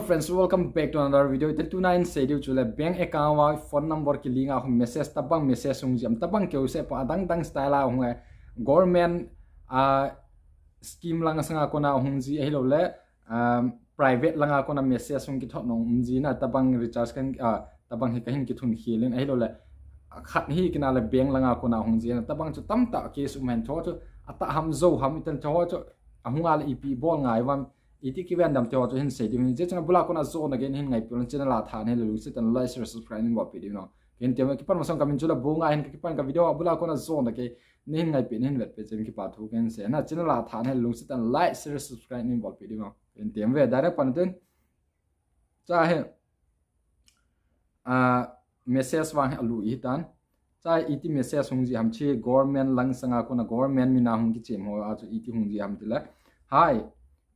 friends, welcome back to another video. Tel tunain schedule chule bank account wa phone number ki linga hum message tabang message sung jam tabang ke use pa dang dang style a hung government scheme langa sanga kona hung ji hello le private langa kona message sung ki thot nong ji na tabang recharge kan tabang hi kahin ki thun khilen hello le khat hi kina le bank langa kona hung ji na tabang chu tam ta ke su men tho chu ata ham zo ham itan tho chu ahunga le ip bol ngai wam iti ki van dam te wa hin se di je chana bula kona zone again hin ngai pon channel la than he lu sit and like share subscribe ni bot video no ken te ki pan masang kamin chula bunga hin ki pan ka video bula kona zone ke ni hin ngai pin hin let pe chen ki pa thu ken se na channel la than he lu sit and like share subscribe ni bot video no ken te ve direct pan ten cha he message wa lu I tan cha iti message hung ji ham chi government lang sanga kona government mina hung ki chem ho a chu iti hung ji ham tila hi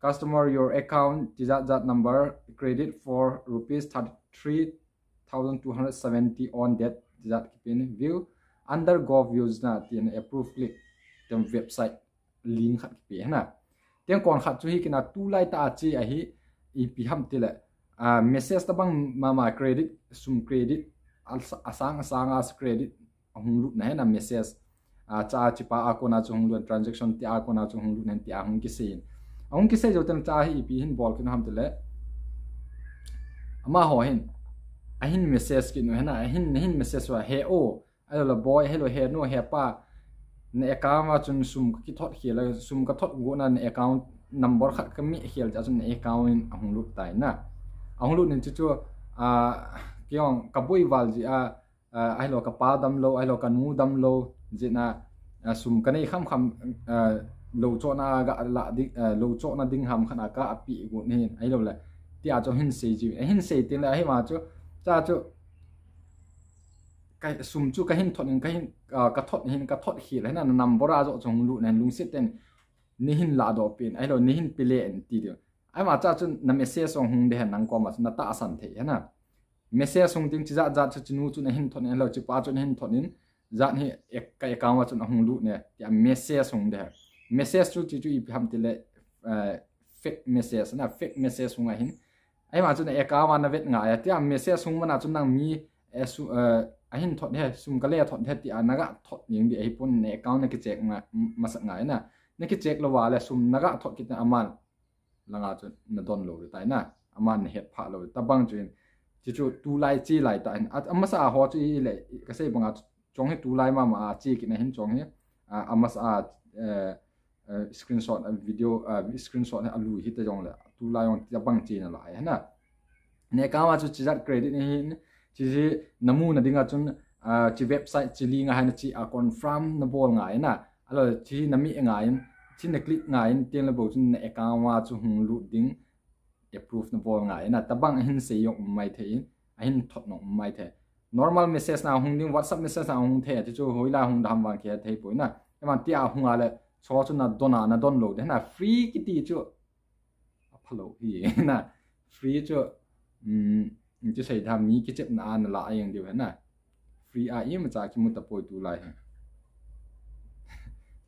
customer, your account that number credit for rupees 33,270 on that view under gov yojana tin approve click tem website link khat pe na teng kon khat chu hi kina tu lai ta chi a hi ip ham tile message ta bang mama credit sum credit asang as credit hung lut na na message cha chi pa a kona chu hung lu transaction ti a kona chu hung lu nen ti a hung ki sin ông kia sẽ cho tên cha hi pi hin ball kin ham tele ama ho hin a hin message kin no hena hin message wa he o alo boy hello he no he pa ne account wa chun sum ki thot khela sum ka thot go na ne account number khat ka mi khel ja chun account in ahung lu tai na ahung lu nin chu kyong ka boi wal ji ai lo ka pa dam lo ai lo ka nu dam lo ji na sum ka nei kham lâu cho na gạ lạ đi lâu cho na đinh hàm khana cả bị của nên ấy đâu là tia cho hin sei tiền là hay mà chứ cha chứ cái sum chú cái hin thọ cái hin cái thọ khi là na nằm bora cho trong lũ này lung sit tên ni hin la do pin ấy đâu ni hin pile en ti được ấy mà cha chứ nằm message song hung de nang qua mà na ta san thế na message song tiếng chỉ ra cho chú nu chú na hin thọ này lâu chú pa chú hin thọ nín dạng hi cái account mà chú na hung lũ này tia message song de message chu chu ip ham tile fake message na fake message hunga hin ai ma chu na eka ma na vet nga ya tia message hung mana chu nang mi su a hin thot he sum ka le thot he ti anaga thot ning di ai pon ne account na ki check ma masak nga na ne ki check lo wa le sum naga thot ki ta aman langa chu na don lo tai na aman he pha lo ta bang chu chu tu lai chi lai ta amasa ho chu i le ka sei banga chong he tu lai ma chi ki na hin chong he amasa screenshot video screenshot alu hi ta jong la tu la yong ta bang chi na la na ne ka wa chu chi jat credit ni hin chi namu na dinga chun chi website chi linga ha na chi a confirm na bol ngai na alo chi nami ngai chi na click ngai ten la bo chun ne ka wa chu hung lu ding approve na bol ngai na ta bang hin se yong mai the hin thot no mai the normal message na hung ding whatsapp message na hung the chu hoila hung dam wa ke thei poi na ma tia hung ala cho chu na don lo de na free ki ti chu apalo hi na free chu chu sei tham mi ki chep na an la yang de na free a im cha ki mu ta poi tu lai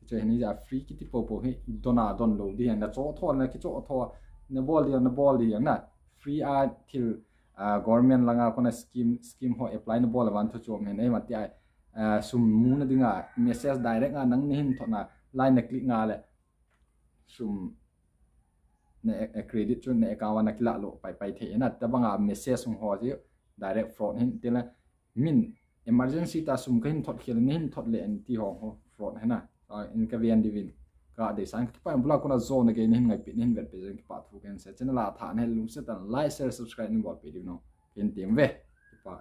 chu ni ja free ki ti po hi don lo de na cho tho na ki cho tho na bol di na free a til government langa kona scheme ho apply na bol wan thu chu men ai ma ti sum mu na dinga message direct nga nang ni hin tho na line click nga le sum ne credit chun ne account na kila lo pai the na ta banga message sum ho ji direct fraud hin tela min emergency ta sum ka hin thot khel ne hin thot le an ti ho fraud hena in ka vian divin ka de sang ki pa bula kona zone again hin ngai pin hin vet pe jeng ki pa thu ken se channel la tha ne lu se tan like share subscribe ni bot video no ken tem ve ki pa